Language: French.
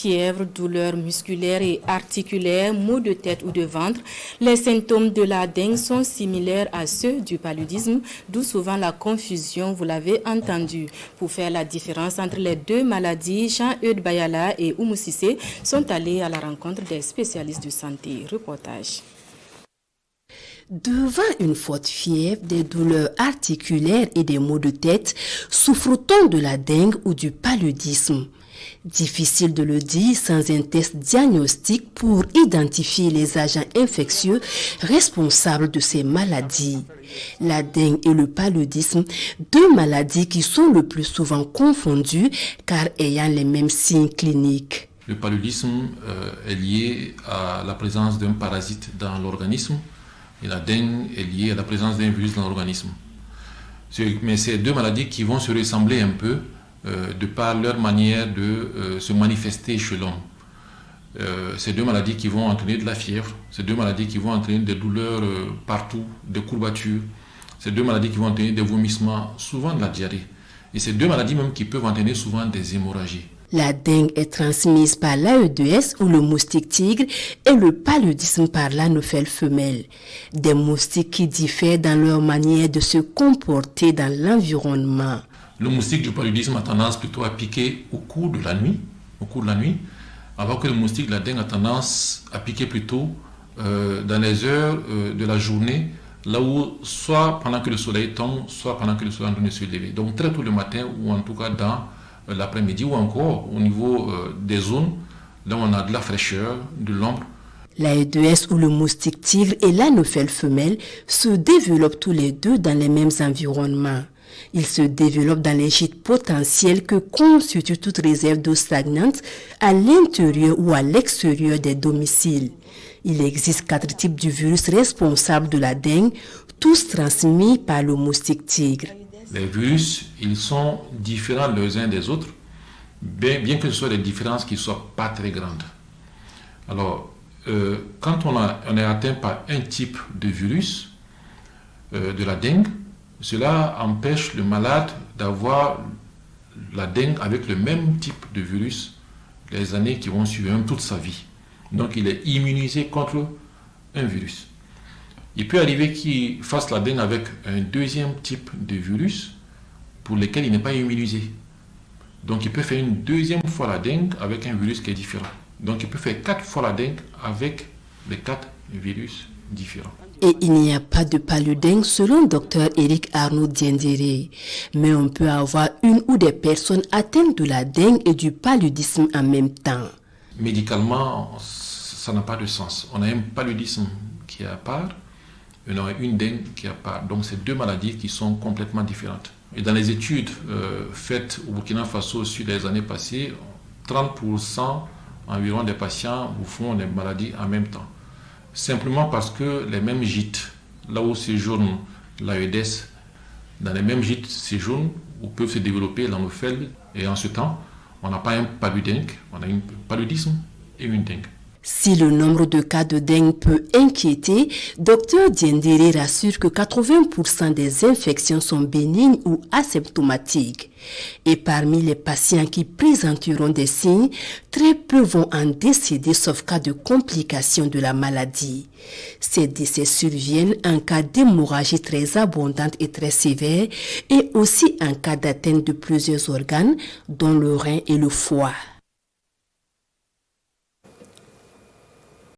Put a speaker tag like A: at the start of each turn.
A: fièvre, douleurs musculaires et articulaires, maux de tête ou de ventre. Les symptômes de la dengue sont similaires à ceux du paludisme, d'où souvent la confusion, vous l'avez entendu. Pour faire la différence entre les deux maladies, Jean-Eudes Bayala et Oumou Cissé sont allés à la rencontre des spécialistes de santé. Reportage.
B: Devant une forte fièvre, des douleurs articulaires et des maux de tête, souffre-t-on de la dengue ou du paludisme? Difficile de le dire sans un test diagnostique pour identifier les agents infectieux responsables de ces maladies. La dengue et le paludisme, deux maladies qui sont le plus souvent confondues car ayant les mêmes signes cliniques.
C: Le paludisme est lié à la présence d'un parasite dans l'organisme. Et la dengue est liée à la présence d'un virus dans l'organisme. Mais c'est deux maladies qui vont se ressembler un peu de par leur manière de se manifester chez l'homme. C'est deux maladies qui vont entraîner de la fièvre, c'est deux maladies qui vont entraîner des douleurs partout, des courbatures, c'est deux maladies qui vont entraîner des vomissements, souvent de la diarrhée. Et c'est deux maladies même qui peuvent entraîner souvent des hémorragies.
B: La dengue est transmise par l'AEDS ou le moustique tigre et le paludisme par l'anophèle femelle. Des moustiques qui diffèrent dans leur manière de se comporter dans l'environnement.
C: Le moustique du paludisme a tendance plutôt à piquer au cours de la nuit, alors que le moustique de la dengue a tendance à piquer plutôt dans les heures de la journée, là où soit pendant que le soleil tombe, soit pendant que le soleil est en train de se lever. Donc très tôt le matin ou en tout cas dans l'après-midi ou encore au niveau des zones là où on a de la fraîcheur, de l'ombre.
B: L'AEDS ou le moustique tigre et l'anophèle femelle se développent tous les deux dans les mêmes environnements. Ils se développent dans les gîtes potentiels que constituent toute réserve d'eau stagnante à l'intérieur ou à l'extérieur des domiciles. Il existe 4 types de virus responsables de la dengue, tous transmis par le moustique tigre.
C: Les virus, ils sont différents les uns des autres, bien que ce soit des différences qui ne soient pas très grandes. Alors, quand on est atteint par un type de virus, de la dengue, cela empêche le malade d'avoir la dengue avec le même type de virus les années qui vont suivre, même toute sa vie. Donc, il est immunisé contre un virus. Il peut arriver qu'il fasse la dengue avec un deuxième type de virus pour lequel il n'est pas immunisé. Donc il peut faire une deuxième fois la dengue avec un virus qui est différent. Donc il peut faire 4 fois la dengue avec les 4 virus différents.
B: Et il n'y a pas de paludengue selon Dr Eric Arnaud Diendéré. Mais on peut avoir une ou des personnes atteintes de la dengue et du paludisme en même temps.
C: Médicalement, ça n'a pas de sens. On a un paludisme qui est à part, et on a une dengue qui est à part. Donc c'est deux maladies qui sont complètement différentes. Et dans les études faites au Burkina Faso sur les années passées, 30% environ des patients font des maladies en même temps. Simplement parce que les mêmes gîtes, là où séjourne l'AEDS, dans les mêmes gîtes séjournent où peuvent se développer l'anophèle. Et en ce temps, on n'a pas un paludengue, on a un paludisme et une dengue.
B: Si le nombre de cas de dengue peut inquiéter, Dr Diendéré rassure que 80% des infections sont bénignes ou asymptomatiques. Et parmi les patients qui présenteront des signes, très peu vont en décéder sauf cas de complications de la maladie. Ces décès surviennent en cas d'hémorragie très abondante et très sévère et aussi en cas d'atteinte de plusieurs organes, dont le rein et le foie.